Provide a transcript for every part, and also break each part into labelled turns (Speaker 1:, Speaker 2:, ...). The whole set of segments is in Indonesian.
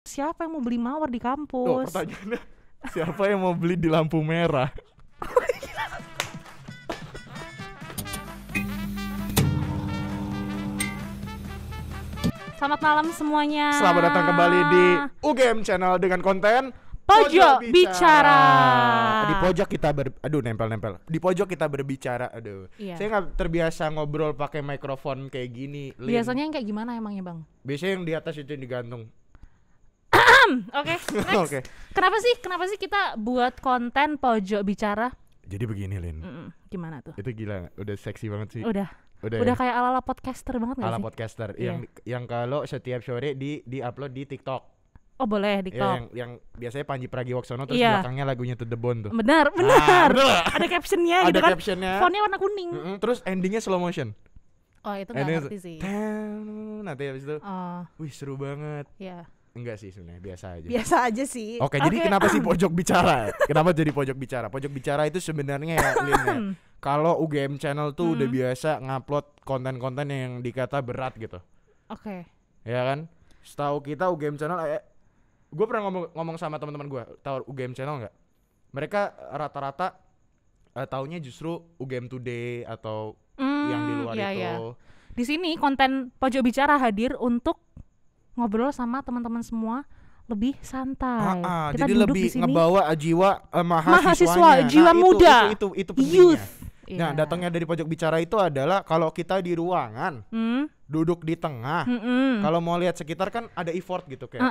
Speaker 1: Siapa yang mau beli mawar di
Speaker 2: Tuh,
Speaker 1: kampus?
Speaker 2: pertanyaannya siapa yang mau beli di lampu merah?
Speaker 1: Selamat malam semuanya.
Speaker 2: Selamat datang kembali di UGM Channel dengan konten
Speaker 1: Pojok Bicara.
Speaker 2: Di pojok kita nempel. Di pojok kita berbicara.
Speaker 1: Iya.
Speaker 2: Saya nggak terbiasa ngobrol pakai mikrofon kayak gini. Lin.
Speaker 1: Biasanya yang kayak gimana emangnya, Bang?
Speaker 2: Biasanya yang di atas itu yang digantung.
Speaker 1: Oke, next.
Speaker 2: Oke.
Speaker 1: Kenapa sih kita buat konten Pojok Bicara?
Speaker 2: Jadi begini, Lin.
Speaker 1: Gimana tuh?
Speaker 2: Itu gila, udah seksi banget sih.
Speaker 1: Udah
Speaker 2: ya?
Speaker 1: kayak ala-ala podcaster banget gak
Speaker 2: Ala
Speaker 1: sih?
Speaker 2: podcaster
Speaker 1: Iya.
Speaker 2: yang kalau setiap sore di-upload di TikTok.
Speaker 1: Oh boleh,
Speaker 2: Ya,
Speaker 1: TikTok.
Speaker 2: yang biasanya Panji Pragiwaksono terus
Speaker 1: Iya.
Speaker 2: belakangnya lagunya To The Bone tuh.
Speaker 1: Benar.
Speaker 2: bener.
Speaker 1: Ada captionnya
Speaker 2: Ada
Speaker 1: gitu kan.
Speaker 2: captionnya.
Speaker 1: Fontnya warna kuning.
Speaker 2: Terus endingnya slow motion.
Speaker 1: Oh itu gak
Speaker 2: Endingnya
Speaker 1: ngerti sih.
Speaker 2: Nanti habis itu,
Speaker 1: Oh
Speaker 2: wih seru banget.
Speaker 1: ya.
Speaker 2: Enggak sih sebenarnya, biasa aja.
Speaker 1: Biasa aja sih.
Speaker 2: Oke, jadi kenapa sih pojok bicara? Kenapa jadi pojok bicara? Pojok bicara itu sebenarnya ya, Lin, ya. Kalau UGM Channel tuh udah biasa ngupload konten-konten yang dikata berat gitu.
Speaker 1: Oke.
Speaker 2: Ya kan? Setahu kita UGM Channel gue pernah ngomong sama teman-teman gue, tahu UGM Channel nggak? Mereka rata-rata taunya justru UGM Today atau yang di luar itu.
Speaker 1: Iya. Di sini konten Pojok Bicara hadir untuk ngobrol sama teman-teman semua lebih santai. Kita
Speaker 2: jadi
Speaker 1: duduk
Speaker 2: lebih
Speaker 1: di sini.
Speaker 2: ngebawa jiwa
Speaker 1: Mahasiswa, jiwa muda,
Speaker 2: itu pentingnya.
Speaker 1: youth.
Speaker 2: Nah,
Speaker 1: Iya.
Speaker 2: datangnya dari pojok bicara itu adalah kalau kita di ruangan, duduk di tengah. Kalau mau lihat sekitar kan ada effort gitu kayak.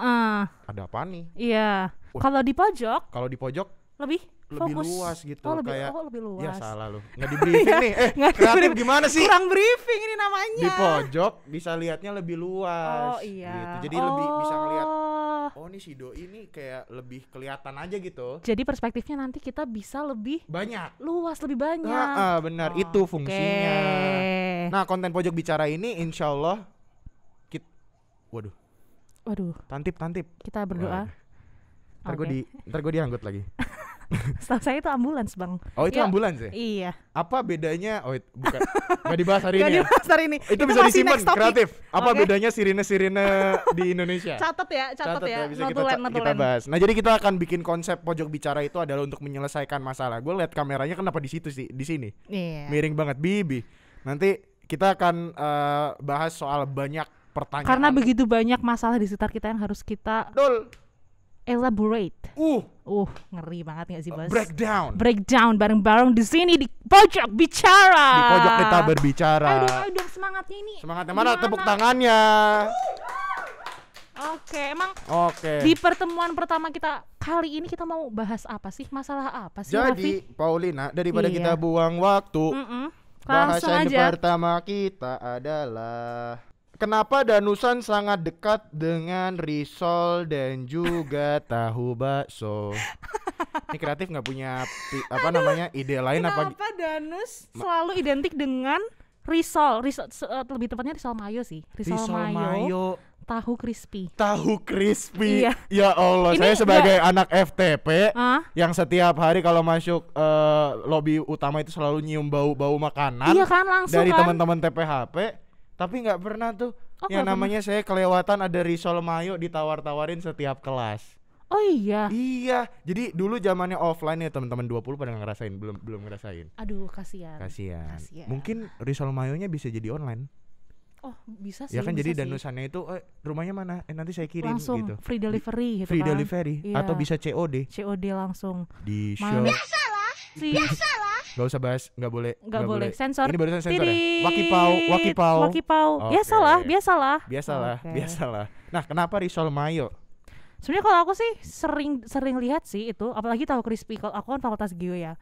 Speaker 2: Ada apa nih?
Speaker 1: Iya.
Speaker 2: Wah.
Speaker 1: Kalau di pojok
Speaker 2: Kalau di pojok
Speaker 1: lebih fokus.
Speaker 2: luas gitu,
Speaker 1: Oh, lebih,
Speaker 2: kayak
Speaker 1: lebih luas.
Speaker 2: ya salah lu. Nggak di briefing nih.
Speaker 1: Nggak di
Speaker 2: Kreatif
Speaker 1: briefing.
Speaker 2: gimana sih?
Speaker 1: Kurang briefing ini namanya.
Speaker 2: Di pojok bisa lihatnya lebih luas.
Speaker 1: Oh iya.
Speaker 2: Gitu. Jadi lebih bisa ngelihat. Oh nih si Doi ini kayak lebih kelihatan aja gitu.
Speaker 1: Jadi perspektifnya nanti kita bisa lebih
Speaker 2: Banyak.
Speaker 1: luas, lebih banyak.
Speaker 2: Benar, itu fungsinya. Nah, konten pojok bicara ini insya Allah
Speaker 1: Waduh,
Speaker 2: tantip.
Speaker 1: kita berdoa.
Speaker 2: Ntar gue dianggut lagi.
Speaker 1: Setahu saya itu ambulans, Bang.
Speaker 2: Oh itu
Speaker 1: Ya,
Speaker 2: ambulans ya?
Speaker 1: Iya.
Speaker 2: Apa bedanya? Oh bukan. Gak dibahas hari
Speaker 1: Gak
Speaker 2: ini ya?
Speaker 1: dibahas hari ini.
Speaker 2: Itu bisa
Speaker 1: masih
Speaker 2: disimpan
Speaker 1: next topic.
Speaker 2: kreatif. Apa
Speaker 1: Oke.
Speaker 2: bedanya sirine-sirine di Indonesia?
Speaker 1: Catat ya.
Speaker 2: Bisa
Speaker 1: Notulen.
Speaker 2: kita bahas. Nah jadi kita akan bikin konsep pojok bicara itu adalah untuk menyelesaikan masalah. Gue lihat kameranya kenapa di situ sih, di sini.
Speaker 1: Iya.
Speaker 2: Miring banget, Bibi. Nanti kita akan bahas soal banyak pertanyaan.
Speaker 1: Karena begitu banyak masalah di sekitar kita yang harus kita elaborate. Ngeri banget gak sih, Bos? Breakdown bareng-bareng di sini di Pojok Bicara.
Speaker 2: Di pojok kita berbicara.
Speaker 1: Ayo dong semangatnya ini.
Speaker 2: Semangatnya mana?
Speaker 1: Gimana?
Speaker 2: Tepuk tangannya.
Speaker 1: Oke, di pertemuan pertama kita kali ini kita mau bahas apa sih? Masalah apa sih,
Speaker 2: Jadi
Speaker 1: Raffi?
Speaker 2: Paulina, daripada
Speaker 1: Iya.
Speaker 2: kita buang waktu,
Speaker 1: Langsung
Speaker 2: bahasan
Speaker 1: aja.
Speaker 2: pertama kita adalah kenapa Danusan sangat dekat dengan risol dan juga tahu bakso. Ini kreatif nggak punya ide lain apa?
Speaker 1: Kenapa Danus selalu identik dengan risol? Lebih tepatnya risol mayo sih. Risol mayo, tahu crispy.
Speaker 2: Tahu crispy.
Speaker 1: Iya.
Speaker 2: Ya Allah,
Speaker 1: Ini
Speaker 2: saya sebagai anak FTP yang setiap hari kalau masuk lobi utama itu selalu nyium bau makanan.
Speaker 1: Iya kan, langsung
Speaker 2: dari
Speaker 1: kan.
Speaker 2: teman-teman TPHP. Tapi nggak pernah tuh yang
Speaker 1: nggak
Speaker 2: namanya saya kelewatan ada risol mayo ditawar-tawarin setiap kelas.
Speaker 1: Oh iya.
Speaker 2: Iya, jadi dulu zamannya offline ya teman-teman 20 pada ngerasain, belum ngerasain.
Speaker 1: Aduh, kasihan.
Speaker 2: Mungkin risol mayonya bisa jadi online.
Speaker 1: Oh, bisa sih.
Speaker 2: Ya kan jadi
Speaker 1: bisa sih.
Speaker 2: Danusannya itu rumahnya mana? Nanti saya kirim
Speaker 1: langsung
Speaker 2: gitu.
Speaker 1: free delivery gitu
Speaker 2: Free
Speaker 1: kan.
Speaker 2: delivery
Speaker 1: Iya.
Speaker 2: atau bisa COD.
Speaker 1: COD langsung.
Speaker 2: Di shop.
Speaker 1: Mana?
Speaker 2: Gak usah bahas, nggak boleh.
Speaker 1: Sensor.
Speaker 2: Ini barusan sensor ya?
Speaker 1: Tirit.
Speaker 2: Wakipau.
Speaker 1: Biasalah.
Speaker 2: Biasalah. Nah, kenapa risol mayo?
Speaker 1: Sebenarnya kalau aku sih sering lihat sih itu, apalagi tahu crispy. Kalau aku kan fakultas Geo ya.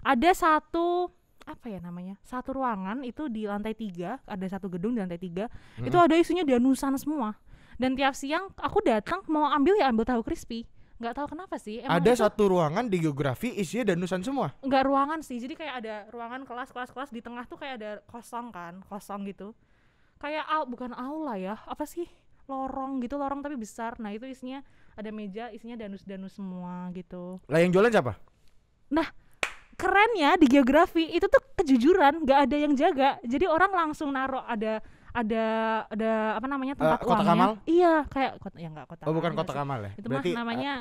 Speaker 1: Ada satu ruangan itu di lantai 3, ada satu gedung di lantai 3. Itu ada isinya Danusan semua. Dan tiap siang aku datang mau ambil tahu crispy. Nggak tahu kenapa sih.
Speaker 2: Ada satu ruangan di geografi isinya Danusan semua.
Speaker 1: Nggak ruangan sih, jadi kayak ada ruangan kelas di tengah tuh kayak ada kosong gitu. Kayak bukan aula ya, apa sih? Lorong tapi besar. Nah itu isinya ada meja, isinya danus semua gitu.
Speaker 2: Lah yang jualan siapa?
Speaker 1: Nah kerennya di geografi itu tuh kejujuran, nggak ada yang jaga. Jadi orang langsung naruh ada ada apa namanya tempat
Speaker 2: Kotak
Speaker 1: uangnya.
Speaker 2: amal?
Speaker 1: Iya, kayak ya enggak kotak.
Speaker 2: Oh, bukan
Speaker 1: amal
Speaker 2: kotak
Speaker 1: sih.
Speaker 2: amal ya.
Speaker 1: Itu
Speaker 2: Berarti
Speaker 1: mah namanya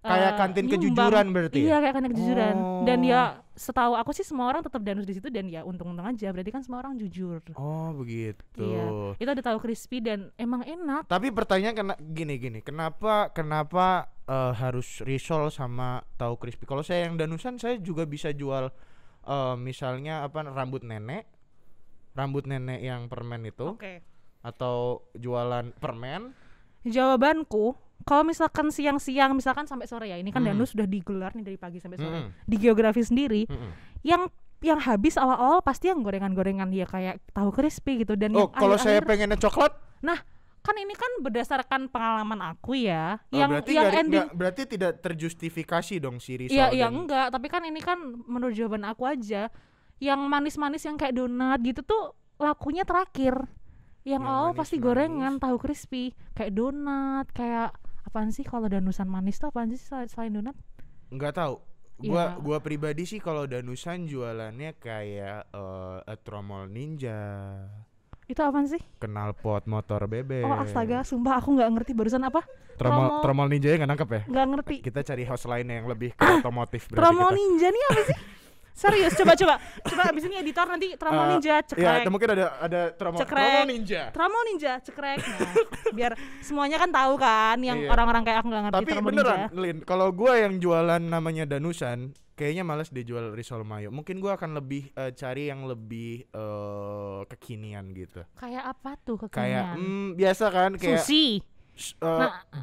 Speaker 2: kayak kantin
Speaker 1: nyumbang.
Speaker 2: kejujuran berarti.
Speaker 1: Iya, kayak kantin kejujuran. Dan
Speaker 2: Oh.
Speaker 1: ya setahu aku sih semua orang tetap danus di situ dan ya untung-untung aja. Berarti kan semua orang jujur.
Speaker 2: Oh, begitu.
Speaker 1: Iya. Itu ada tahu crispy dan emang enak.
Speaker 2: Tapi pertanyaan gini, kenapa harus risol sama tahu crispy? Kalau saya yang danusan saya juga bisa jual misalnya rambut nenek yang permen itu,
Speaker 1: Oke.
Speaker 2: atau jualan permen.
Speaker 1: Jawabanku, kalau misalkan siang-siang misalkan sampai sore ya, ini kan danus sudah digelar nih dari pagi sampai sore. Di geografi sendiri, yang habis awal-awal pasti yang gorengan-gorengan ya kayak tahu crispy gitu dan
Speaker 2: Oh,
Speaker 1: yang
Speaker 2: kalau saya
Speaker 1: akhir-akhir-
Speaker 2: pengennya coklat,
Speaker 1: Nah, kan ini kan berdasarkan pengalaman aku ya,
Speaker 2: berarti
Speaker 1: yang ending
Speaker 2: berarti tidak terjustifikasi dong si risol.
Speaker 1: iya
Speaker 2: dan-
Speaker 1: enggak, tapi kan ini kan menurut jawaban aku aja. Yang manis-manis yang kayak donat gitu tuh lakunya terakhir. Yang
Speaker 2: Yang
Speaker 1: awal pasti
Speaker 2: manis-manis.
Speaker 1: gorengan tahu crispy, kayak donat, kayak apaan sih kalau danusan manis tuh apaan sih selain donat?
Speaker 2: Nggak tahu.
Speaker 1: Iya.
Speaker 2: Gua pribadi sih kalau danusan jualannya kayak tromol ninja,
Speaker 1: Itu apaan sih?
Speaker 2: knalpot motor bebek.
Speaker 1: Oh astaga, sumpah aku nggak ngerti barusan apa?
Speaker 2: Tromol ninja nggak nangkep ya?
Speaker 1: Nggak ngerti.
Speaker 2: Kita cari house lain yang lebih ke otomotif berarti
Speaker 1: Tromol
Speaker 2: kita.
Speaker 1: ninja nih apa sih? Serius, coba abis ini editor nanti tromol ninja
Speaker 2: Ya,
Speaker 1: cekrek.
Speaker 2: mungkin ada tromol
Speaker 1: Cekrek.
Speaker 2: ninja.
Speaker 1: Tromol ninja cekrek. Nah, biar semuanya kan tahu kan yang
Speaker 2: Iya.
Speaker 1: orang-orang kayak aku nggak ngerti
Speaker 2: Tapi
Speaker 1: tromol
Speaker 2: beneran,
Speaker 1: ninja.
Speaker 2: Lin, kalau gua yang jualan namanya danusan, kayaknya males dijual risol mayo. Mungkin gua akan lebih cari yang lebih kekinian gitu.
Speaker 1: Kayak apa tuh
Speaker 2: Kayak
Speaker 1: kekinian?
Speaker 2: biasa kan kayak
Speaker 1: Sushi.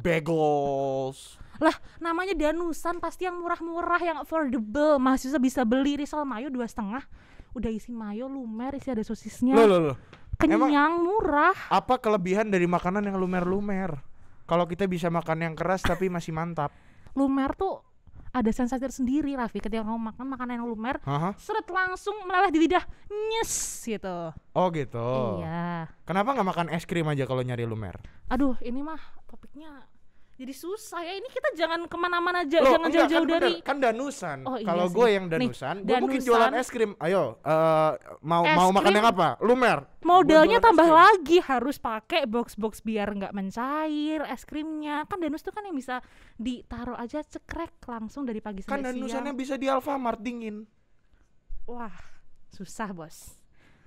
Speaker 2: bagels.
Speaker 1: Lah, namanya danusan pasti yang murah-murah, yang affordable. Mahasiswa bisa beli risol mayo 2,5. Udah isi mayo, lumer, isi ada sosisnya.
Speaker 2: Loh.
Speaker 1: Kenyang, murah.
Speaker 2: Apa kelebihan dari makanan yang lumer-lumer? Kalau kita bisa makan yang keras tapi masih mantap.
Speaker 1: Lumer tuh ada sensasi tersendiri, Raffi. Ketika kamu makan makanan yang lumer,
Speaker 2: Hah?
Speaker 1: seret langsung meleleh di lidah, nyes gitu.
Speaker 2: Oh gitu.
Speaker 1: Iya.
Speaker 2: Kenapa nggak makan es krim aja kalau nyari lumer?
Speaker 1: Aduh, ini mah topiknya jadi susah ya. Ini kita jangan kemana-mana aja,
Speaker 2: Loh,
Speaker 1: jangan
Speaker 2: enggak,
Speaker 1: jauh-jauh
Speaker 2: kan
Speaker 1: dari.
Speaker 2: bener, kan danusan.
Speaker 1: Oh, iya
Speaker 2: Kalau
Speaker 1: sih.
Speaker 2: gue yang
Speaker 1: Nih,
Speaker 2: danusan, gue mungkin
Speaker 1: danusan.
Speaker 2: jualan es krim. Ayo, mau
Speaker 1: Es
Speaker 2: makan
Speaker 1: krim.
Speaker 2: yang apa? Lumer.
Speaker 1: Modalnya
Speaker 2: Gua jualan
Speaker 1: tambah
Speaker 2: es krim.
Speaker 1: lagi, harus pakai box-box biar nggak mencair es krimnya. Kan danus tuh kan yang bisa ditaruh aja cekrek langsung dari pagi
Speaker 2: Kan
Speaker 1: sampai
Speaker 2: danusannya
Speaker 1: siang.
Speaker 2: bisa di Alfamart dingin.
Speaker 1: Wah, susah bos.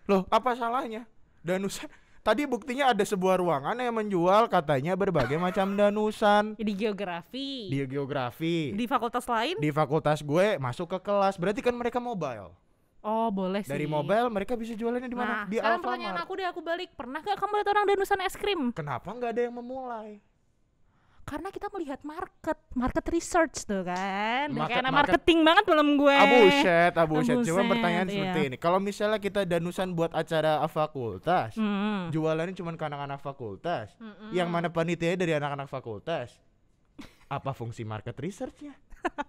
Speaker 2: Loh, apa salahnya? Danusan. Tadi buktinya ada sebuah ruangan yang menjual katanya berbagai macam danusan.
Speaker 1: Di geografi,
Speaker 2: Di geografi.
Speaker 1: di fakultas lain.
Speaker 2: Di fakultas gue masuk ke kelas. Berarti kan mereka mobile.
Speaker 1: Oh boleh sih.
Speaker 2: Dari mobile mereka bisa jualannya di mana?
Speaker 1: Nah,
Speaker 2: Di
Speaker 1: sekarang pertanyaan
Speaker 2: Alfamart.
Speaker 1: aku balik. Pernah gak kamu lihat orang danusan es krim?
Speaker 2: Kenapa nggak ada yang memulai?
Speaker 1: Karena kita melihat market research tuh kan. Udah
Speaker 2: Market-
Speaker 1: kayak anak
Speaker 2: market-
Speaker 1: marketing banget belum gue.
Speaker 2: Abuset. Cuma
Speaker 1: Abuset,
Speaker 2: pertanyaan
Speaker 1: iya.
Speaker 2: seperti ini. Kalau misalnya kita danusan buat acara fakultas,
Speaker 1: Mm-mm.
Speaker 2: jualannya cuma ke anak-anak fakultas, yang mana panitianya dari anak-anak fakultas, apa fungsi market researchnya?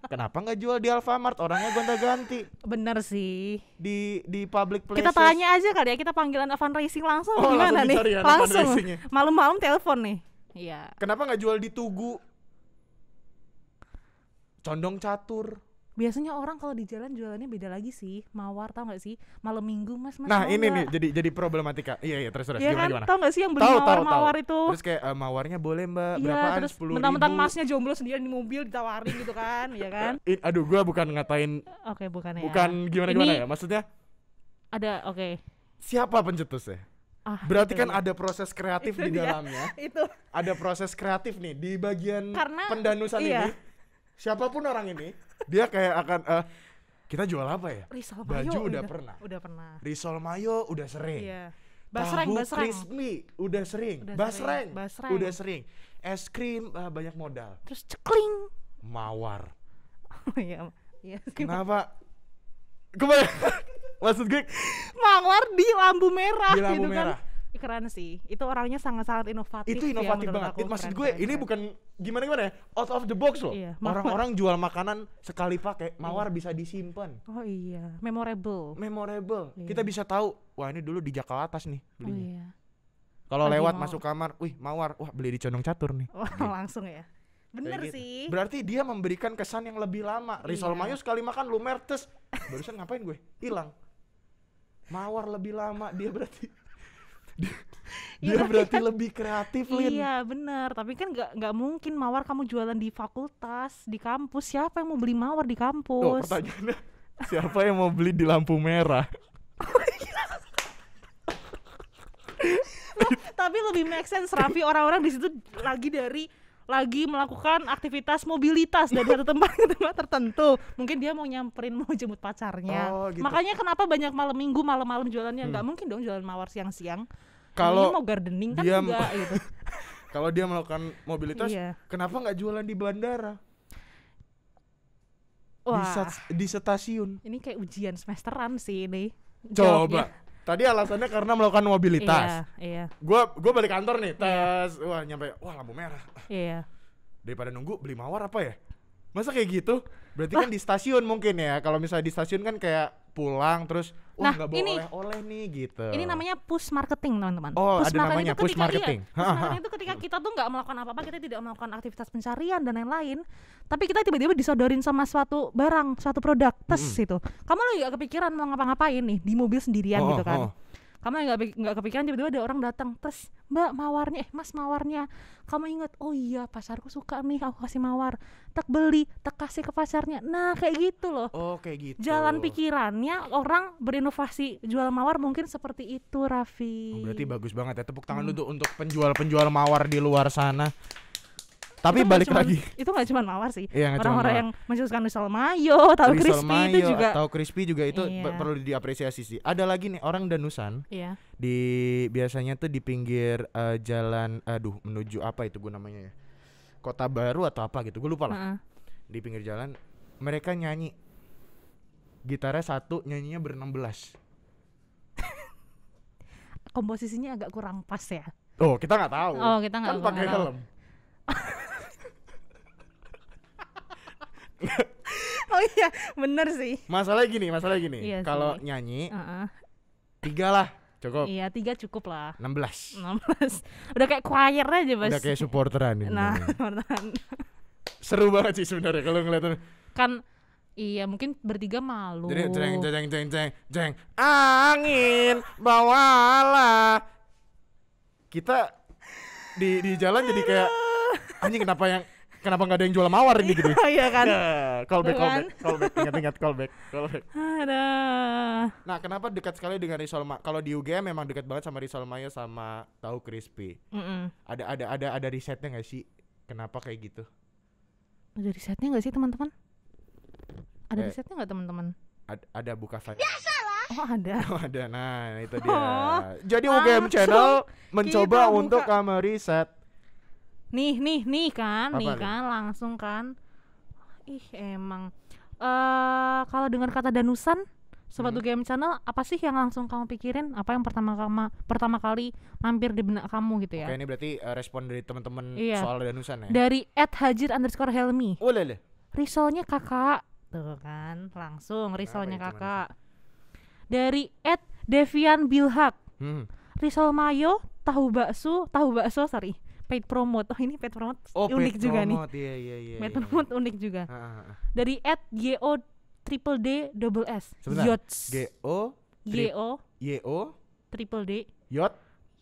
Speaker 2: Kenapa nggak jual di Alfamart? Orangnya gonta-ganti
Speaker 1: Bener sih.
Speaker 2: di public places.
Speaker 1: Kita tanya aja kali ya, kita panggilan fundraising langsung
Speaker 2: Oh, langsung
Speaker 1: gimana nih?
Speaker 2: dicari ya,
Speaker 1: Langsung.
Speaker 2: fundraisingnya.
Speaker 1: Malam-malam telepon nih. Iya.
Speaker 2: Kenapa nggak jual di Tugu? Condong catur.
Speaker 1: Biasanya orang kalau di jalan jualannya beda lagi sih. Mawar tau gak sih? Malam minggu mas
Speaker 2: Nah,
Speaker 1: mau
Speaker 2: ini
Speaker 1: nggak?
Speaker 2: nih jadi problematika. Iya terus
Speaker 1: Iya kan?
Speaker 2: gimana?
Speaker 1: Tau gak sih yang beli
Speaker 2: Tahu.
Speaker 1: mawar-mawar itu?
Speaker 2: Terus kayak mawarnya boleh Mbak,
Speaker 1: Iya,
Speaker 2: berapaan?
Speaker 1: terus
Speaker 2: 10.000.
Speaker 1: mentang-mentang masnya jomblo sendirian di mobil ditawarin gitu kan, ya kan?
Speaker 2: Aduh, gua bukan ngatain,
Speaker 1: Oke, bukan ya.
Speaker 2: bukan gimana
Speaker 1: Ini
Speaker 2: ya. Maksudnya
Speaker 1: ada oke.
Speaker 2: siapa pencetusnya?
Speaker 1: Ah,
Speaker 2: Berarti
Speaker 1: itu
Speaker 2: kan
Speaker 1: dia.
Speaker 2: ada proses kreatif
Speaker 1: Itu
Speaker 2: di
Speaker 1: dia.
Speaker 2: dalamnya.
Speaker 1: Itu
Speaker 2: Ada proses kreatif nih di bagian
Speaker 1: Karena-
Speaker 2: pendanusan
Speaker 1: iya.
Speaker 2: ini. Siapapun orang ini, dia kayak akan kita jual apa ya?
Speaker 1: risol mayo
Speaker 2: Baju udah pernah.
Speaker 1: Udah pernah.
Speaker 2: Risol mayo udah sering.
Speaker 1: Iya. Basreng,
Speaker 2: Tahu
Speaker 1: basreng.
Speaker 2: crispy udah sering.
Speaker 1: Udah
Speaker 2: Basreng,
Speaker 1: sering, basreng.
Speaker 2: udah sering. Es krim banyak modal.
Speaker 1: Terus cekling.
Speaker 2: Mawar.
Speaker 1: Oh iya. Iya sih.
Speaker 2: Kenapa? Kembali. Maksud gue
Speaker 1: Mawar di lampu merah
Speaker 2: di lampu
Speaker 1: gitu
Speaker 2: merah.
Speaker 1: kan. Keren sih. Itu orangnya sangat-sangat inovatif.
Speaker 2: Itu
Speaker 1: ya,
Speaker 2: inovatif
Speaker 1: menurut
Speaker 2: banget.
Speaker 1: aku.
Speaker 2: Maksud
Speaker 1: Keren,
Speaker 2: gue
Speaker 1: keren,
Speaker 2: ini
Speaker 1: keren.
Speaker 2: bukan gimana ya? Out of the box loh.
Speaker 1: Iya,
Speaker 2: Orang-orang jual makanan sekali pakai, mawar bisa disimpan.
Speaker 1: Oh iya, memorable.
Speaker 2: Memorable.
Speaker 1: Iya.
Speaker 2: Kita bisa tahu, wah ini dulu di Jakal Atas nih
Speaker 1: Oh
Speaker 2: belinya.
Speaker 1: iya.
Speaker 2: Kalau
Speaker 1: Lagi
Speaker 2: lewat
Speaker 1: mau-
Speaker 2: masuk kamar, wih mawar, wah beli di Condong Catur nih.
Speaker 1: Oh, langsung ya. Bener
Speaker 2: Kayak gitu.
Speaker 1: sih.
Speaker 2: Berarti dia memberikan kesan yang lebih lama. Risol
Speaker 1: Iya.
Speaker 2: mayo sekali makan lumer tes. Barusan ngapain gue? Hilang. Mawar lebih lama dia berarti. Dia
Speaker 1: Iya,
Speaker 2: berarti lebih kreatif, Lin.
Speaker 1: iya bener, tapi kan nggak mungkin mawar kamu jualan di fakultas, di kampus. Siapa yang mau beli mawar di
Speaker 2: Tuh
Speaker 1: kampus?
Speaker 2: pertanyaannya, siapa yang mau beli di lampu merah?
Speaker 1: Tapi lebih make sense, Raffi, orang-orang di situ lagi melakukan aktivitas mobilitas dari satu tempat ke tempat tertentu. Mungkin dia mau nyamperin, mau jemput pacarnya.
Speaker 2: Oh, gitu.
Speaker 1: Makanya kenapa banyak malam minggu, malam-malam jualannya. Nggak mungkin dong jualan mawar siang-siang.
Speaker 2: Kalau
Speaker 1: Namanya mau gardening kan
Speaker 2: dia
Speaker 1: enggak gitu.
Speaker 2: kalau dia melakukan mobilitas,
Speaker 1: Iya.
Speaker 2: kenapa nggak jualan di bandara?
Speaker 1: Wah,
Speaker 2: Di stasiun.
Speaker 1: ini kayak ujian semesteran sih ini.
Speaker 2: Coba.
Speaker 1: Jawabnya.
Speaker 2: Tadi alasannya karena melakukan mobilitas.
Speaker 1: Iya,
Speaker 2: Gua balik kantor nih, tes. Wah, nyampe, wah lampu merah.
Speaker 1: iya.
Speaker 2: Daripada nunggu beli mawar apa ya? Masa kayak gitu? Berarti kan di stasiun mungkin ya. Kalau misalnya di stasiun kan kayak pulang terus wah
Speaker 1: Nah,
Speaker 2: nggak bawa
Speaker 1: ini-
Speaker 2: oleh-oleh nih gitu.
Speaker 1: Ini namanya push marketing, teman-teman.
Speaker 2: Oh,
Speaker 1: Push
Speaker 2: ada
Speaker 1: marketing
Speaker 2: namanya
Speaker 1: itu
Speaker 2: push marketing.
Speaker 1: push marketing itu ketika kita tuh nggak melakukan apa-apa, kita tidak melakukan aktivitas pencarian dan lain-lain, tapi kita tiba-tiba disodorin sama suatu barang, suatu produk, tes itu. Kamu lagi gak kepikiran mau ngapa-ngapain nih di mobil sendirian gitu kan. Kamu nggak kepikiran, tiba-tiba ada orang datang, terus Mbak mawarnya, Mas mawarnya, kamu ingat, oh iya pacarku suka nih, aku kasih mawar, tak beli, tak kasih ke pacarnya. Nah kayak gitu loh.
Speaker 2: Oh, kayak gitu.
Speaker 1: Jalan pikirannya orang berinovasi jual mawar mungkin seperti itu, Raffi.
Speaker 2: Oh, berarti bagus banget ya, tepuk tangan dulu untuk penjual-penjual mawar di luar sana. Tapi
Speaker 1: Itu
Speaker 2: balik
Speaker 1: nggak
Speaker 2: lagi.
Speaker 1: itu nggak cuma mawar sih.
Speaker 2: Iya, nggak cuma
Speaker 1: Orang-orang
Speaker 2: mawar.
Speaker 1: yang mencetuskan risol mayo, tahu
Speaker 2: Risol
Speaker 1: crispy itu
Speaker 2: mayo
Speaker 1: juga.
Speaker 2: atau crispy juga itu
Speaker 1: Iya.
Speaker 2: perlu diapresiasi sih. Ada lagi nih orang danusan
Speaker 1: Iya.
Speaker 2: di biasanya tuh di pinggir jalan, aduh menuju apa itu gue namanya ya, Kota Baru atau apa gitu, gue lupa lah.
Speaker 1: Heeh.
Speaker 2: Di pinggir jalan mereka nyanyi, gitarnya satu, nyanyinya ber-16.
Speaker 1: Komposisinya agak kurang pas ya.
Speaker 2: Oh kita nggak tahu.
Speaker 1: Oh, kita nggak
Speaker 2: kan pakai
Speaker 1: tahu.
Speaker 2: helm.
Speaker 1: Oh iya, bener sih.
Speaker 2: Masalahnya gini.
Speaker 1: Iya
Speaker 2: Kalau
Speaker 1: sih.
Speaker 2: nyanyi
Speaker 1: Heeh.
Speaker 2: 3 lah cukup.
Speaker 1: Iya, 3 cukup lah.
Speaker 2: 16.
Speaker 1: 16. Udah kayak choir aja, Bos.
Speaker 2: Udah kayak supporteran ini.
Speaker 1: Nah,
Speaker 2: Seru banget sih sebenarnya kalau ngeliatin.
Speaker 1: kan iya mungkin bertiga malu.
Speaker 2: Jadi jeng angin bawalah. Kita di jalan jadi kayak anjing, kenapa nggak ada yang jual mawar ini gitu.
Speaker 1: Oh iya kan.
Speaker 2: Callback,
Speaker 1: Tuh kan.
Speaker 2: ingat callback.
Speaker 1: Aduh.
Speaker 2: Nah, kenapa dekat sekali dengan risol kalau di UGM memang dekat banget sama risol mayo sama tahu crispy.
Speaker 1: Mm-mm.
Speaker 2: Ada risetnya nggak sih kenapa kayak gitu?
Speaker 1: Ada risetnya nggak sih, teman-teman? Ada
Speaker 2: Eh.
Speaker 1: risetnya nggak, teman-teman?
Speaker 2: Ada buka file.
Speaker 1: Oh, ada.
Speaker 2: Oh, ada. Nah, itu dia.
Speaker 1: Oh,
Speaker 2: Jadi UGM
Speaker 1: langsung
Speaker 2: Channel mencoba
Speaker 1: kita buka.
Speaker 2: untuk meriset.
Speaker 1: Nih kan,
Speaker 2: Apa nih?
Speaker 1: langsung kan. Ih, emang. Kalau dengar kata danusan, Sobat UGM Channel, apa sih yang langsung kamu pikirin? Apa yang pertama kali mampir di benak kamu gitu ya?
Speaker 2: Oke, ini berarti respon dari teman-teman
Speaker 1: Iya.
Speaker 2: soal danusan ya.
Speaker 1: Dari @hajir_helmi.
Speaker 2: Oh, lele.
Speaker 1: Risolnya kakak. Tuh kan, langsung risolnya
Speaker 2: itu,
Speaker 1: kakak. Dari @devianbilhak. Risol mayo, tahu bakso, sorry. Paid promote. Oh, ini paid promote
Speaker 2: Oh,
Speaker 1: unik
Speaker 2: paid
Speaker 1: juga nih.
Speaker 2: promote. Iya.
Speaker 1: Paid promote unik juga.
Speaker 2: Ah.
Speaker 1: Dari @GO_DDS.
Speaker 2: Sebentar.
Speaker 1: Yots.
Speaker 2: GO
Speaker 1: GO
Speaker 2: YO
Speaker 1: triple D
Speaker 2: Yot.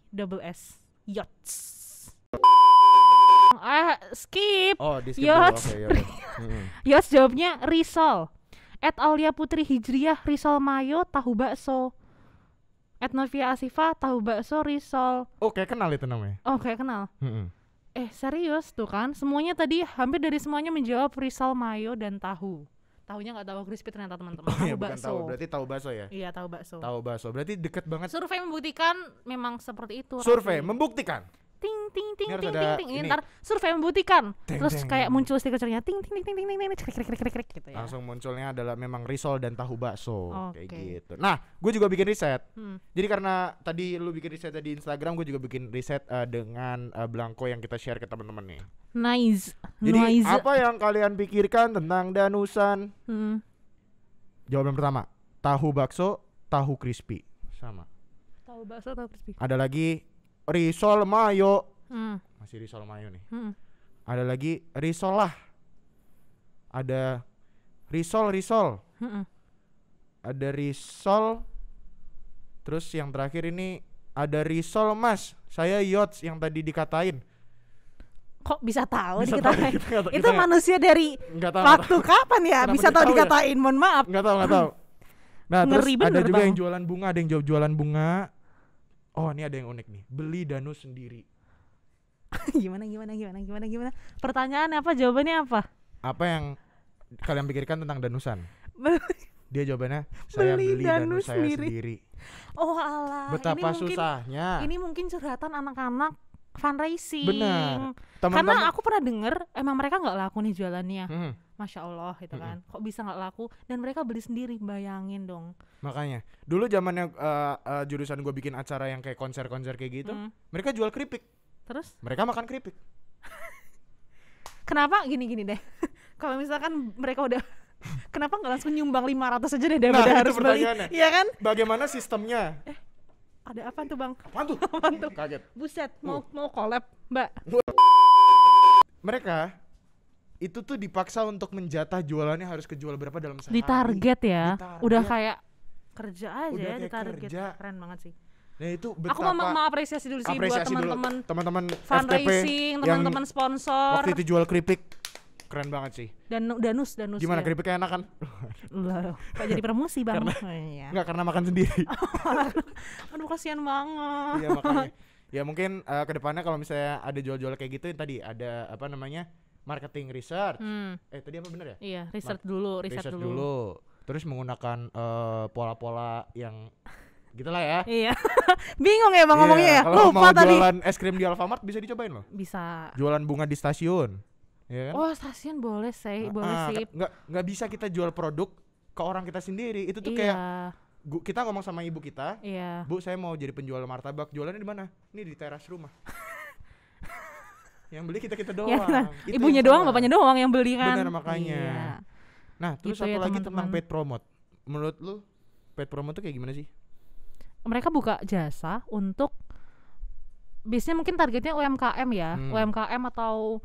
Speaker 1: double S. Yots. Skip.
Speaker 2: Oh, di skip
Speaker 1: Yots.
Speaker 2: dulu. Oke, ya.
Speaker 1: Yots jawabnya risol. @Aulia Putri Hijriah, risol mayo, tahu bakso. @Novia Asifa, tahu bakso, risol.
Speaker 2: Oh, kayak kenal itu namanya.
Speaker 1: Oh, kayak kenal.
Speaker 2: Mm-mm.
Speaker 1: Serius tuh kan? Semuanya tadi, hampir dari semuanya menjawab risol mayo dan tahu. Tahunya nggak tahu crispy ternyata, teman-teman.
Speaker 2: Oh,
Speaker 1: Tahu
Speaker 2: iya, bukan
Speaker 1: bakso.
Speaker 2: tahu. Berarti tahu bakso ya?
Speaker 1: Iya, tahu bakso.
Speaker 2: Tahu bakso. Berarti deket banget.
Speaker 1: Survei membuktikan memang seperti itu.
Speaker 2: Survei
Speaker 1: Raffi.
Speaker 2: membuktikan.
Speaker 1: Ting ting ting
Speaker 2: Ini harus
Speaker 1: ting
Speaker 2: ada
Speaker 1: ting ting.
Speaker 2: ini.
Speaker 1: Ntar survei membuktikan.
Speaker 2: Ting,
Speaker 1: Terus
Speaker 2: ting.
Speaker 1: kayak muncul stikernya ting ting ting ting ting ting ting krik krik krik krik gitu ya.
Speaker 2: Langsung munculnya adalah memang risol dan tahu bakso. Kayak
Speaker 1: Oke.
Speaker 2: gitu. Nah, gue juga bikin riset.
Speaker 1: Hmm.
Speaker 2: Jadi karena tadi lu bikin riset di Instagram, gue juga bikin riset dengan Blanko yang kita share ke teman-teman nih.
Speaker 1: Nice.
Speaker 2: Jadi
Speaker 1: Nice.
Speaker 2: apa yang kalian pikirkan tentang danusan?
Speaker 1: Hmm.
Speaker 2: Jawaban pertama, tahu bakso, tahu crispy. Sama.
Speaker 1: Tahu bakso, tahu crispy.
Speaker 2: Ada lagi risol mayo.
Speaker 1: Hmm.
Speaker 2: Masih risol mayo nih.
Speaker 1: Hmm.
Speaker 2: Ada lagi risol lah. Ada risol.
Speaker 1: Hmm.
Speaker 2: Ada risol. Terus yang terakhir ini ada risol mas, saya Yots yang tadi dikatain.
Speaker 1: Kok bisa tahu
Speaker 2: Bisa
Speaker 1: dikatain?
Speaker 2: tahu,
Speaker 1: Itu manusia dari
Speaker 2: nggak tahu,
Speaker 1: waktu kapan ya?
Speaker 2: Kenapa
Speaker 1: Bisa tahu
Speaker 2: ditahu ya?
Speaker 1: dikatain, mohon maaf.
Speaker 2: nggak tahu. Nah terus
Speaker 1: Ngeri
Speaker 2: ada
Speaker 1: bener,
Speaker 2: juga
Speaker 1: Bang.
Speaker 2: yang jualan bunga, ada yang jualan bunga. Oh ini ada yang unik nih, beli danus sendiri.
Speaker 1: Gimana? Pertanyaannya apa? Jawabannya apa?
Speaker 2: Apa yang kalian pikirkan tentang danusan? Dia jawabannya saya
Speaker 1: Beli
Speaker 2: beli danus
Speaker 1: danus
Speaker 2: saya
Speaker 1: sendiri.
Speaker 2: sendiri.
Speaker 1: Oh alah,
Speaker 2: Betapa
Speaker 1: ini mungkin,
Speaker 2: susahnya.
Speaker 1: ini mungkin curhatan anak-anak fundraising.
Speaker 2: Benar.
Speaker 1: Karena
Speaker 2: Teman-teman.
Speaker 1: aku pernah denger emang mereka nggak laku nih jualannya.
Speaker 2: Hmm,
Speaker 1: Masya Allah gitu kan. Kok bisa nggak laku? Dan mereka beli sendiri, bayangin dong.
Speaker 2: makanya dulu zamannya jurusan gue bikin acara yang kayak konser-konser kayak gitu, mereka jual keripik,
Speaker 1: Terus
Speaker 2: mereka makan keripik.
Speaker 1: kenapa gini deh? Kalau misalkan mereka udah kenapa nggak langsung nyumbang 500 aja deh daripada
Speaker 2: Nah, itu
Speaker 1: harus beli?
Speaker 2: pertanyaannya.
Speaker 1: Iya kan?
Speaker 2: Bagaimana sistemnya?
Speaker 1: Ada apa tuh, Bang?
Speaker 2: Apaan tuh?
Speaker 1: Apaan tuh?
Speaker 2: Kaget.
Speaker 1: Buset, mau collab, Mbak.
Speaker 2: Mereka itu tuh dipaksa untuk menjatah jualannya harus kejual berapa dalam sehari.
Speaker 1: Ditarget ya.
Speaker 2: Ditarget.
Speaker 1: Udah kayak kerja aja
Speaker 2: Udah
Speaker 1: ya,
Speaker 2: kayak
Speaker 1: ditarget.
Speaker 2: kerja.
Speaker 1: Keren banget sih.
Speaker 2: Nah itu
Speaker 1: Aku
Speaker 2: betapa
Speaker 1: mau apresiasi dulu sih buat
Speaker 2: apresiasi dulu
Speaker 1: teman-teman
Speaker 2: FTP
Speaker 1: fundraising,
Speaker 2: yang
Speaker 1: teman-teman sponsor.
Speaker 2: waktu itu jual keripik. Keren banget sih.
Speaker 1: Dan danus
Speaker 2: Gimana
Speaker 1: ya.
Speaker 2: keripiknya enak kan?
Speaker 1: Lah, kok jadi promosi, Bang? Oh, iya.
Speaker 2: Enggak, karena makan sendiri.
Speaker 1: Aduh, kasihan banget.
Speaker 2: Iya makanya. Ya mungkin kedepannya kalau misalnya ada jual-jual kayak gitu yang tadi ada apa namanya marketing research. Tadi apa bener ya?
Speaker 1: Iya, riset
Speaker 2: Research dulu. Terus menggunakan pola-pola yang gitulah ya.
Speaker 1: Iya. Bingung ya Bang ngomongnya ya.
Speaker 2: Kalau mau
Speaker 1: Lupa tadi.
Speaker 2: jualan es krim di Alfamart bisa dicobain loh.
Speaker 1: Bisa.
Speaker 2: Jualan bunga di stasiun. Ya kan?
Speaker 1: Oh, stasiun boleh sih, boleh sih.
Speaker 2: Nggak bisa kita jual produk ke orang kita sendiri. Itu tuh
Speaker 1: Iya.
Speaker 2: kayak kita ngomong sama ibu kita,
Speaker 1: Iya.
Speaker 2: Bu saya mau jadi penjual martabak, jualannya di mana? Ini di teras rumah. Yang beli kita doang.
Speaker 1: Ya, nah,
Speaker 2: Itu
Speaker 1: ibunya
Speaker 2: yang
Speaker 1: doang,
Speaker 2: salah.
Speaker 1: bapaknya doang yang beli kan.
Speaker 2: Benar, makanya.
Speaker 1: Iya.
Speaker 2: Nah terus
Speaker 1: Gitu
Speaker 2: satu
Speaker 1: ya,
Speaker 2: lagi
Speaker 1: teman-teman.
Speaker 2: tentang paid promote. Menurut lu paid promote tuh kayak gimana sih?
Speaker 1: Mereka buka jasa untuk biasanya mungkin targetnya UMKM ya, UMKM atau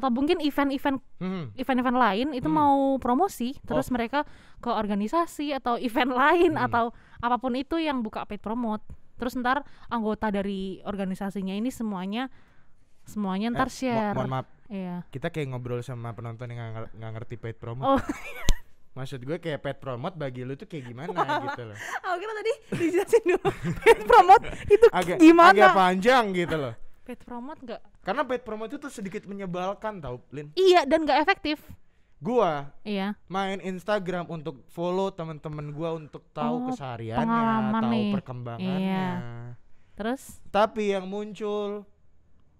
Speaker 1: mungkin event-event lain itu mau promosi, terus mereka ke organisasi atau event lain atau apapun itu yang buka paid promote. Terus ntar anggota dari organisasinya ini semuanya ntar share.
Speaker 2: Mohon maaf,
Speaker 1: Iya.
Speaker 2: kita kayak ngobrol sama penonton yang nggak ngerti paid promote.
Speaker 1: Oh.
Speaker 2: Maksud gue kayak paid promote bagi lu tuh kayak gimana gitu loh.
Speaker 1: Aku kira tadi dijelasin dulu. Paid promote itu
Speaker 2: Agak
Speaker 1: gimana?
Speaker 2: panjang gitu loh.
Speaker 1: Paid promote enggak?
Speaker 2: Karena paid promote itu tuh sedikit menyebalkan tau, Lin.
Speaker 1: Iya, dan enggak efektif.
Speaker 2: Gua
Speaker 1: Iya.
Speaker 2: main Instagram untuk follow teman-teman gua untuk tahu kesehariannya,
Speaker 1: pengalaman
Speaker 2: tahu
Speaker 1: nih.
Speaker 2: perkembangannya.
Speaker 1: Iya. Terus
Speaker 2: Tapi yang muncul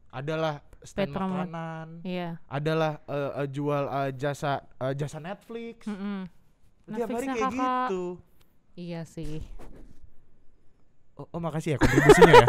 Speaker 2: adalah stand
Speaker 1: Paid promote.
Speaker 2: makanan,
Speaker 1: iya.
Speaker 2: adalah jual jasa Netflix. Tiap hari
Speaker 1: Netflixnya
Speaker 2: kayak
Speaker 1: kakak.
Speaker 2: gitu.
Speaker 1: Iya sih.
Speaker 2: Oh makasih ya kontribusinya ya.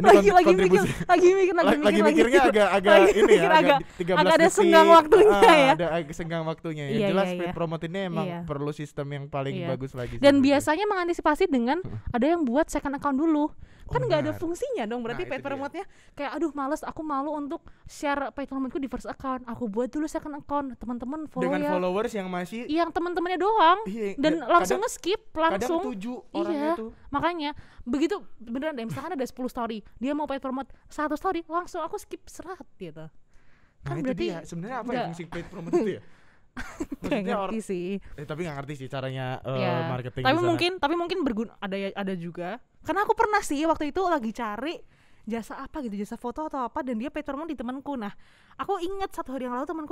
Speaker 1: lagi
Speaker 2: kontribusi.
Speaker 1: mikir
Speaker 2: mikirnya agak ini
Speaker 1: mikir
Speaker 2: ya,
Speaker 1: agak
Speaker 2: 13
Speaker 1: ada
Speaker 2: detik.
Speaker 1: senggang waktunya ya.
Speaker 2: Ada agak senggang waktunya. Yang
Speaker 1: Iya,
Speaker 2: jelas
Speaker 1: iya,
Speaker 2: paid
Speaker 1: iya.
Speaker 2: promote ini emang
Speaker 1: Iya.
Speaker 2: perlu sistem yang paling
Speaker 1: Iya.
Speaker 2: bagus lagi.
Speaker 1: Dan
Speaker 2: sih,
Speaker 1: biasanya mengantisipasi dengan ada yang buat second account dulu. Kan nggak ada
Speaker 2: benar.
Speaker 1: fungsinya dong, berarti
Speaker 2: Nah,
Speaker 1: paid
Speaker 2: itu dia.
Speaker 1: promote-nya kayak aduh males, aku malu untuk share paid promote-ku di first account. Aku buat dulu second account, teman-teman follow
Speaker 2: dengan
Speaker 1: ya.
Speaker 2: followers yang masih
Speaker 1: Yang teman-temannya doang
Speaker 2: Iya,
Speaker 1: dan langsung nge-skip langsung.
Speaker 2: kadang 7 orangnya
Speaker 1: Iya.
Speaker 2: tuh.
Speaker 1: Makanya begitu beneran deh, misalkan ada 10 story, dia mau paid promote 1 story, langsung aku skip 100 gitu.
Speaker 2: Nah
Speaker 1: Kan
Speaker 2: itu
Speaker 1: berarti
Speaker 2: dia. Sebenarnya apa ya
Speaker 1: nggak-
Speaker 2: fungsi paid promote itu ya?
Speaker 1: Gak ngerti sih.
Speaker 2: Tapi nggak ngerti sih caranya
Speaker 1: Ya.
Speaker 2: marketing
Speaker 1: Tapi
Speaker 2: di sana.
Speaker 1: tapi mungkin berguna, ada juga. Karena aku pernah sih waktu itu lagi cari jasa apa gitu, jasa foto atau apa, dan dia paid promote di temanku. Nah, aku inget 1 hari yang lalu temanku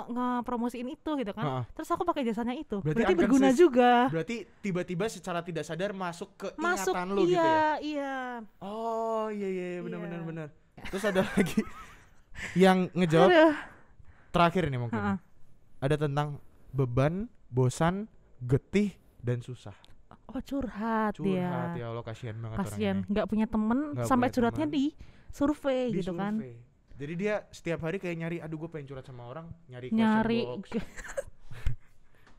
Speaker 1: nge-promosiin itu gitu kan.
Speaker 2: Ha-ha.
Speaker 1: Terus aku pakai jasanya itu.
Speaker 2: Berarti
Speaker 1: Berarti berguna
Speaker 2: unconscious.
Speaker 1: juga.
Speaker 2: Berarti tiba-tiba secara tidak sadar masuk ke
Speaker 1: Masuk,
Speaker 2: ingatan lu gitu ya.
Speaker 1: iya.
Speaker 2: Oh iya benar.
Speaker 1: Iya.
Speaker 2: Terus ada lagi yang ngejawab
Speaker 1: Aduh.
Speaker 2: terakhir nih mungkin.
Speaker 1: Ha-ha.
Speaker 2: Ada tentang beban, bosan, getih dan susah.
Speaker 1: Oh, curhat
Speaker 2: Curhat
Speaker 1: dia.
Speaker 2: ya Allah, kasihan banget
Speaker 1: Kasian,
Speaker 2: orangnya.
Speaker 1: nggak punya temen
Speaker 2: Nggak
Speaker 1: sampai
Speaker 2: punya
Speaker 1: curhatnya
Speaker 2: teman.
Speaker 1: di survei
Speaker 2: Di
Speaker 1: gitu kan.
Speaker 2: survei. Jadi dia setiap hari kayak nyari, aduh gue pengen curhat sama orang, nyari
Speaker 1: Nyari
Speaker 2: question box.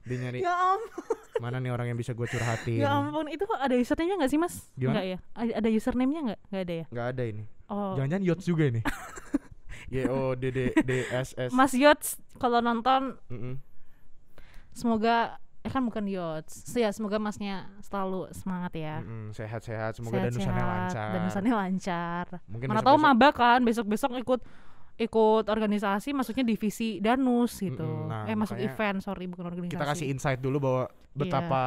Speaker 2: Dia nyari
Speaker 1: ya ampun,
Speaker 2: mana nih orang yang bisa gue curhatin.
Speaker 1: ya ampun, itu kok ada username-nya nggak sih Mas?
Speaker 2: Gimana?
Speaker 1: Nggak ya? Ada username-nya nggak ada ya?
Speaker 2: Nggak ada ini.
Speaker 1: Oh,
Speaker 2: Jangan-jangan Yots juga ini. YODDDSS.
Speaker 1: Mas Yots kalau nonton
Speaker 2: Mm-mm.
Speaker 1: semoga kan bukan yachts. Ya semoga masnya selalu semangat ya.
Speaker 2: Sehat-sehat, semoga danusannya lancar.
Speaker 1: Danusannya lancar.
Speaker 2: Mungkin
Speaker 1: mana tahu maba kan besok ikut organisasi, masuknya divisi danus gitu. Masuk event, bukan organisasi.
Speaker 2: Kita kasih insight dulu bahwa betapa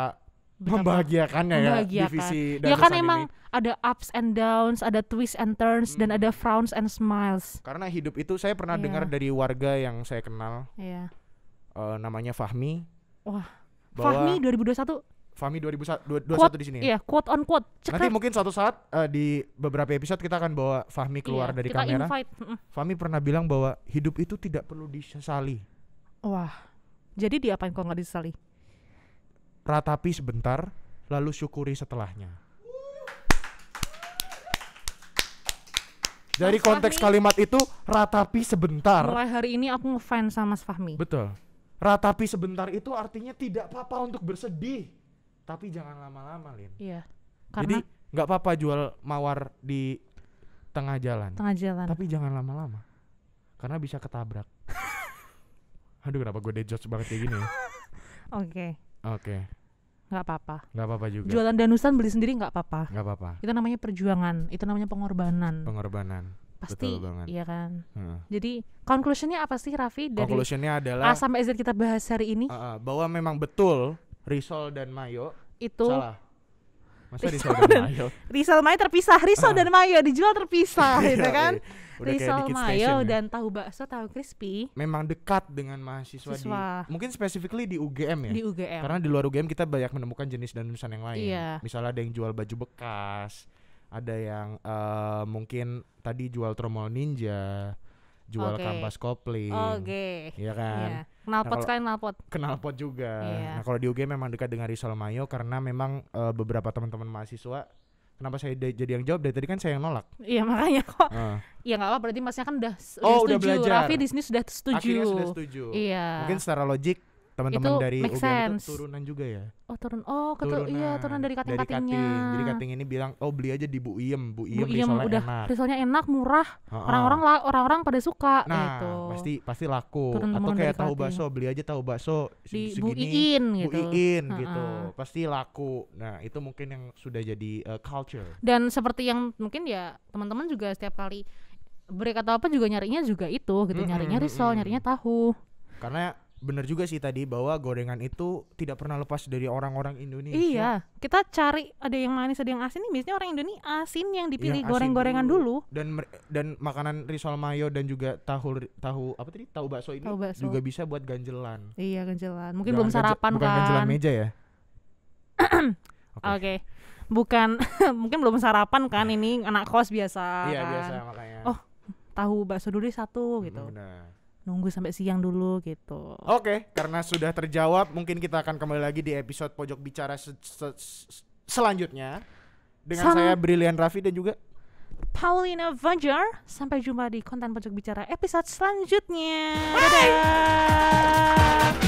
Speaker 2: membahagiakannya ya divisi danusan
Speaker 1: ya kan
Speaker 2: ini.
Speaker 1: Emang ada ups and downs, ada twists and turns, dan ada frowns and smiles.
Speaker 2: Karena hidup itu saya pernah dengar dari warga yang saya kenal. Namanya Fahmi.
Speaker 1: Wah, Fahmi 2021.
Speaker 2: Fahmi 2021 di sini.
Speaker 1: Iya, quote on quote.
Speaker 2: Nanti mungkin suatu saat di beberapa episode kita akan bawa Fahmi keluar dari
Speaker 1: kita
Speaker 2: kamera.
Speaker 1: Invite.
Speaker 2: Fahmi pernah bilang bahwa hidup itu tidak perlu disesali.
Speaker 1: Wah, jadi diapain kalau nggak disesali?
Speaker 2: Ratapi sebentar, lalu syukuri setelahnya. Dari konteks kalimat itu, ratapi sebentar.
Speaker 1: Mulai hari ini aku ngefans sama Mas Fahmi.
Speaker 2: Betul. Ratapi sebentar itu artinya tidak apa-apa untuk bersedih, tapi jangan lama-lama, Lin.
Speaker 1: Iya.
Speaker 2: Jadi nggak apa-apa jual mawar di tengah jalan. Tapi jangan lama-lama, karena bisa ketabrak. Aduh, kenapa gue dejudge banget kayak gini ya? Oke. Nggak apa-apa juga.
Speaker 1: Jualan danusan beli sendiri nggak apa-apa.
Speaker 2: Itu
Speaker 1: namanya perjuangan, itu namanya pengorbanan. Pasti, iya kan. Jadi conclusionnya apa sih, Raffi? Dari
Speaker 2: conclusionnya adalah
Speaker 1: A sampai Z kita bahas hari ini.
Speaker 2: Bahwa memang betul Rizal dan Mayo
Speaker 1: itu
Speaker 2: salah. Masa Rizal dan Mayo?
Speaker 1: Rizal Mayo terpisah, Rizal dan Mayo dijual terpisah, gitu kan?
Speaker 2: Udah
Speaker 1: Rizal Mayo dan tahu bakso, tahu crispy
Speaker 2: memang dekat dengan mahasiswa di, mungkin specifically di UGM ya.
Speaker 1: Di UGM.
Speaker 2: Karena di luar UGM kita banyak menemukan jenis danusan yang lain.
Speaker 1: Iya.
Speaker 2: Misalnya ada yang jual baju bekas, ada yang mungkin tadi jual tromol ninja, jual kampas kopling. Iya kan?
Speaker 1: Iya. Knalpot
Speaker 2: juga. Nah, kalau di UGM memang dekat dengan Rizal Mayo karena memang beberapa teman-teman mahasiswa. Kenapa saya jadi yang jawab? Dari tadi kan saya yang nolak.
Speaker 1: Iya, makanya kok. Iya, enggak apa, berarti Masnya kan udah
Speaker 2: setuju.
Speaker 1: Udah
Speaker 2: belajar.
Speaker 1: Raffi di sini sudah setuju.
Speaker 2: Akhirnya sudah setuju.
Speaker 1: Iya.
Speaker 2: Mungkin secara logik teman-teman dari UGM itu turunan juga ya.
Speaker 1: Turunan dari kating-katingnya.
Speaker 2: Jadi kating ini bilang, beli aja di Bu Iem
Speaker 1: Risolnya enak, murah. Orang-orang pada suka gitu.
Speaker 2: Pasti laku. Atau kayak tahu bakso, beli aja tahu bakso
Speaker 1: di
Speaker 2: segini,
Speaker 1: Bu Iin
Speaker 2: gitu. Pasti laku. Nah, itu mungkin yang sudah jadi culture.
Speaker 1: Dan seperti yang mungkin ya teman-teman juga setiap kali break atau apa juga nyarinya juga itu gitu, nyarinya risol, nyarinya tahu.
Speaker 2: Karena benar juga sih tadi bahwa gorengan itu tidak pernah lepas dari orang-orang Indonesia.
Speaker 1: Iya, kita cari ada yang manis, ada yang asin. Ini biasanya orang Indonesia asin yang dipilih goreng-gorengan dulu.
Speaker 2: Dan makanan risol mayo dan juga tahu apa tadi? Tahu bakso ini juga bisa buat ganjelan.
Speaker 1: Iya, ganjelan. Mungkin belum sarapan
Speaker 2: bukan
Speaker 1: kan.
Speaker 2: Ganjelan meja ya.
Speaker 1: Oke. Bukan mungkin belum sarapan kan, ini anak kos biasa.
Speaker 2: Iya,
Speaker 1: kan?
Speaker 2: Biasa makanya.
Speaker 1: Tahu bakso dulu satu gitu.
Speaker 2: Benar.
Speaker 1: Nunggu sampai siang dulu gitu.
Speaker 2: Oke, karena sudah terjawab, mungkin kita akan kembali lagi di episode Pojok Bicara selanjutnya dengan saya Brilian Raffi dan juga
Speaker 1: Paulina Fajar. Sampai jumpa di konten Pojok Bicara episode selanjutnya. Dadah.